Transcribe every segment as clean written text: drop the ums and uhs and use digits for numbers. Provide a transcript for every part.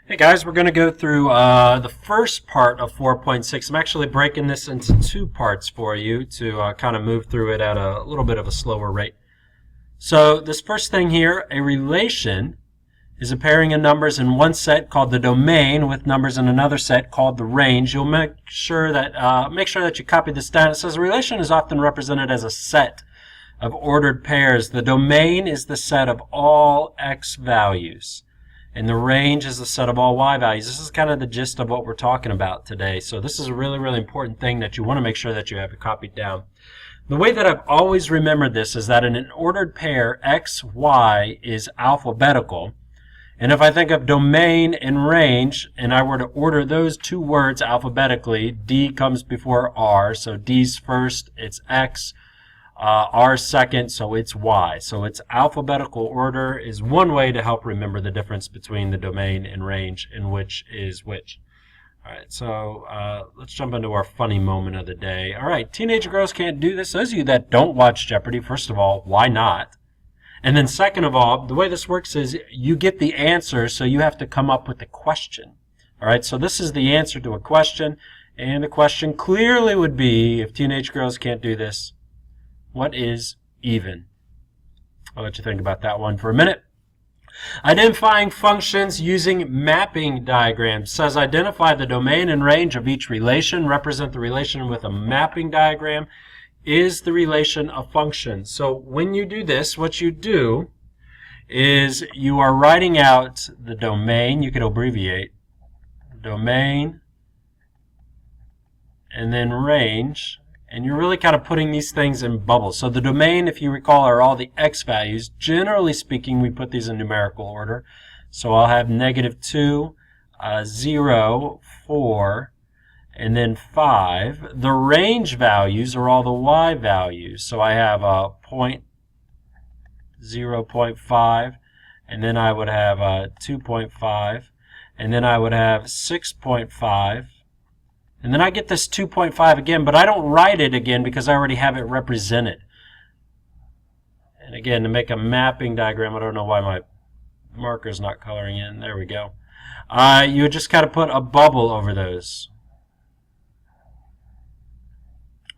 Hey guys, we're going to go through the first part of 4.6. I'm actually breaking this into two parts for you to kind of move through it at a little bit of a slower rate. So this first thing here, a relation, is a pairing of numbers in one set called the domain with numbers in another set called the range. You'll make sure that you copy this down. It says a relation is often represented as a set of ordered pairs. The domain is the set of all x values, and the range is the set of all y values. This is kind of the gist of what we're talking about today. So this is a really, really important thing that you want to make sure that you have it copied down. The way that I've always remembered this is that in an ordered pair, x, y is alphabetical. And if I think of domain and range, and I were to order those two words alphabetically, D comes before R, so D's first, it's X, R second, so it's Y. So its alphabetical order is one way to help remember the difference between the domain and range and which is which. All right, so let's jump into our funny moment of the day. All right, teenage girls can't do this. Those of you that don't watch Jeopardy, first of all, why not? And then second of all, the way this works is you get the answer, so you have to come up with a question. All right, so this is the answer to a question, and the question clearly would be, if teenage girls can't do this, what is even? I'll let you think about that one for a minute. Identifying functions using mapping diagrams says identify the domain and range of each relation, represent the relation with a mapping diagram. Is the relation a function? So when you do this, what you do is you are writing out the domain. You could abbreviate domain and then range, and you're really kind of putting these things in bubbles. So the domain, if you recall, are all the x values. Generally speaking, we put these in numerical order. So I'll have -2, 0, 4, and then 5. The range values are all the y values. So I have a 0.5, and then I would have 2.5, and then I would have 6.5, and then I get this 2.5 again, but I don't write it again because I already have it represented. And again, to make a mapping diagram, I don't know why my marker's not coloring in. There we go. You just kind of put a bubble over those.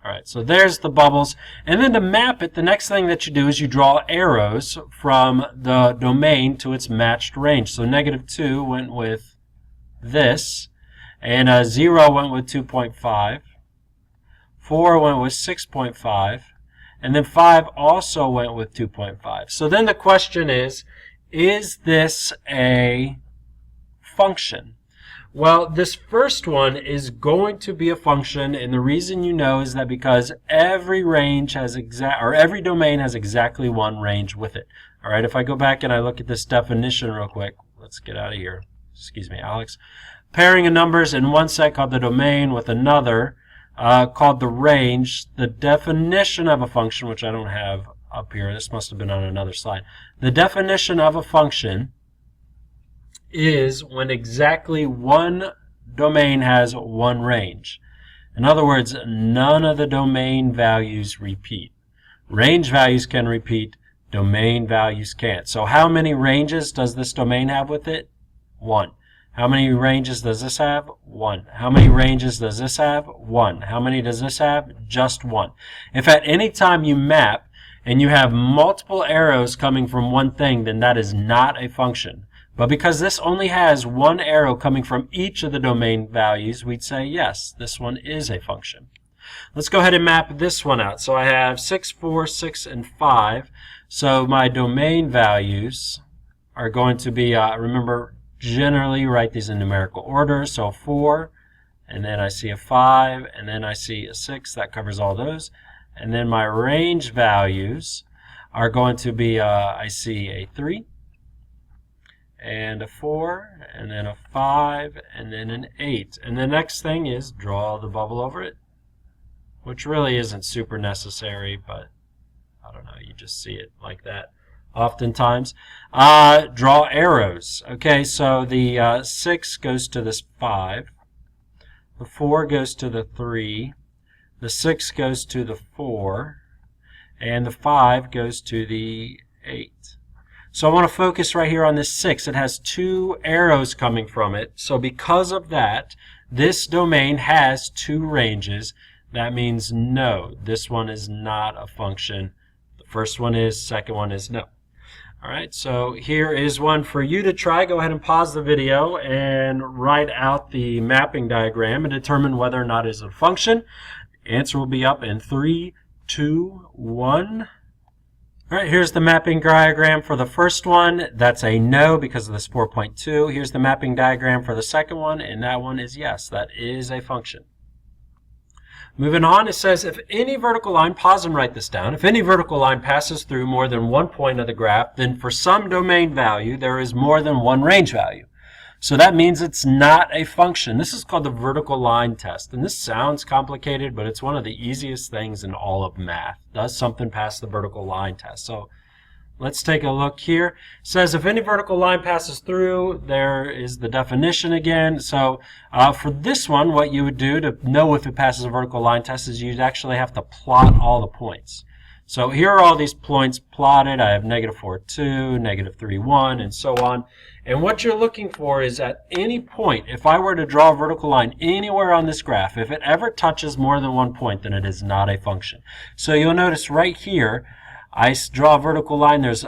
All right, so there's the bubbles. And then to map it, the next thing that you do is you draw arrows from the domain to its matched range. So -2 went with this, and 0 went with 2.5, 4 went with 6.5, and then 5 also went with 2.5. So then the question is this a function? Well, this first one is going to be a function, and the reason you know is that because every range has every domain has exactly one range with it. All right, if I go back and I look at this definition real quick, let's get out of here. Excuse me, Alex. Pairing of numbers in one set called the domain with another called the range. The definition of a function, which I don't have up here, this must have been on another slide. The definition of a function is when exactly one domain has one range. In other words, none of the domain values repeat. Range values can repeat, domain values can't. So how many ranges does this domain have with it? 1. How many ranges does this have? 1. How many ranges does this have? 1. How many does this have? Just 1. If at any time you map and you have multiple arrows coming from one thing, then that is not a function. But because this only has one arrow coming from each of the domain values, we'd say, yes, this one is a function. Let's go ahead and map this one out. So I have 6, 4, 6, and 5. So my domain values are going to be, remember, generally write these in numerical order. So 4, and then I see a 5, and then I see a 6. That covers all those. And then my range values are going to be, I see a 3, and a 4, and then a 5, and then an 8. And the next thing is draw the bubble over it, which really isn't super necessary, but I don't know, you just see it like that oftentimes. Draw arrows. Okay, so the 6 goes to this 5, the 4 goes to the 3, the 6 goes to the 4, and the 5 goes to the 8. So I want to focus right here on this 6. It has 2 arrows coming from it. So because of that, this domain has 2 ranges. That means no, this one is not a function. The first one is, second one is no. All right, so here is one for you to try. Go ahead and pause the video and write out the mapping diagram and determine whether or not it is a function. The answer will be up in 3, 2, 1. All right, here's the mapping diagram for the first one. That's a no because of this 4.2. Here's the mapping diagram for the second one, and that one is yes. That is a function. Moving on, it says if any vertical line, pause and write this down, if any vertical line passes through more than one point of the graph, then for some domain value, there is more than one range value. So that means it's not a function. This is called the vertical line test. And this sounds complicated, but it's one of the easiest things in all of math. Does something pass the vertical line test? So let's take a look here. It says if any vertical line passes through, there is the definition again. So for this one, what you would do to know if it passes a vertical line test is you'd actually have to plot all the points. So here are all these points plotted. I have -4, 2, -3, 1, and so on. And what you're looking for is at any point, if I were to draw a vertical line anywhere on this graph, if it ever touches more than one point, then it is not a function. So you'll notice right here, I draw a vertical line, there's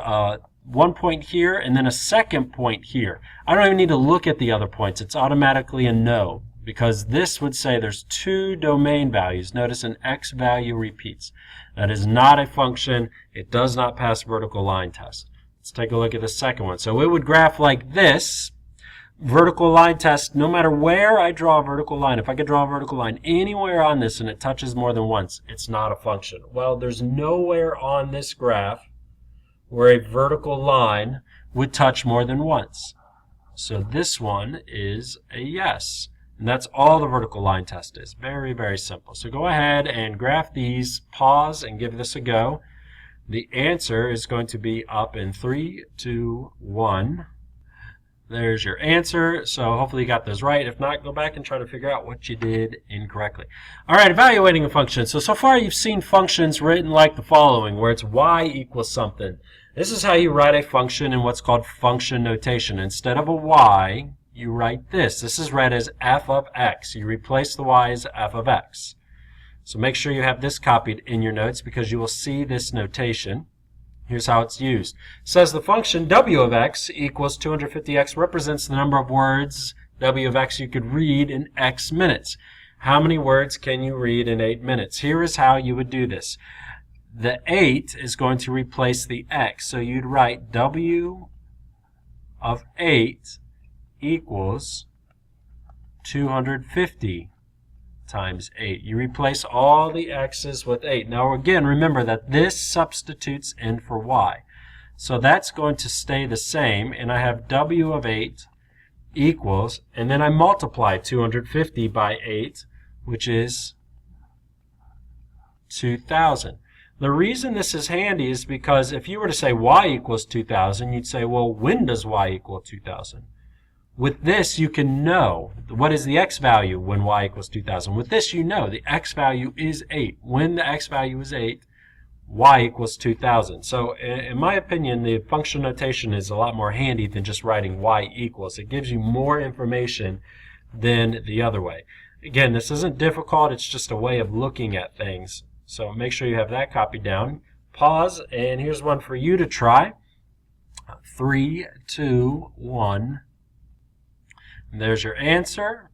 one point here and then a second point here. I don't even need to look at the other points. It's automatically a no, because this would say there's 2 domain values. Notice an x value repeats. That is not a function. It does not pass vertical line test. Let's take a look at the second one. So it would graph like this. Vertical line test, no matter where I draw a vertical line, if I could draw a vertical line anywhere on this and it touches more than once, it's not a function. Well, there's nowhere on this graph where a vertical line would touch more than once. So this one is a yes. And that's all the vertical line test is. Very, very simple. So go ahead and graph these, pause, and give this a go. The answer is going to be up in 3, 2, 1. There's your answer. So hopefully you got those right. If not, go back and try to figure out what you did incorrectly. All right, evaluating a function. So far you've seen functions written like the following, where it's y equals something. This is how you write a function in what's called function notation. Instead of a y, you write this. This is read as f of x. You replace the y as f of x. So make sure you have this copied in your notes because you will see this notation. Here's how it's used. It says the function w of x equals 250x represents the number of words w of x you could read in x minutes. How many words can you read in 8 minutes? Here is how you would do this. The 8 is going to replace the x. So you'd write w of 8 equals 250 times 8. You replace all the x's with 8. Now again, remember that this substitutes in for y. So that's going to stay the same, and I have w of 8 equals, and then I multiply 250 by 8, which is 2,000. The reason this is handy is because if you were to say y equals 2,000, you'd say, well, when does y equal 2,000? With this, you can know what is the x value when y equals 2,000. With this, you know the x value is 8. When the x value is 8, y equals 2,000. So in my opinion, the function notation is a lot more handy than just writing y equals. It gives you more information than the other way. Again, this isn't difficult. It's just a way of looking at things. So make sure you have that copied down. Pause, and here's one for you to try. 3, 2, 1. And there's your answer.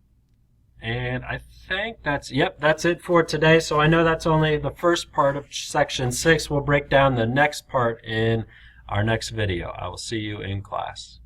And I think that's it for today. So I know that's only the first part of section 6. We'll break down the next part in our next video. I will see you in class.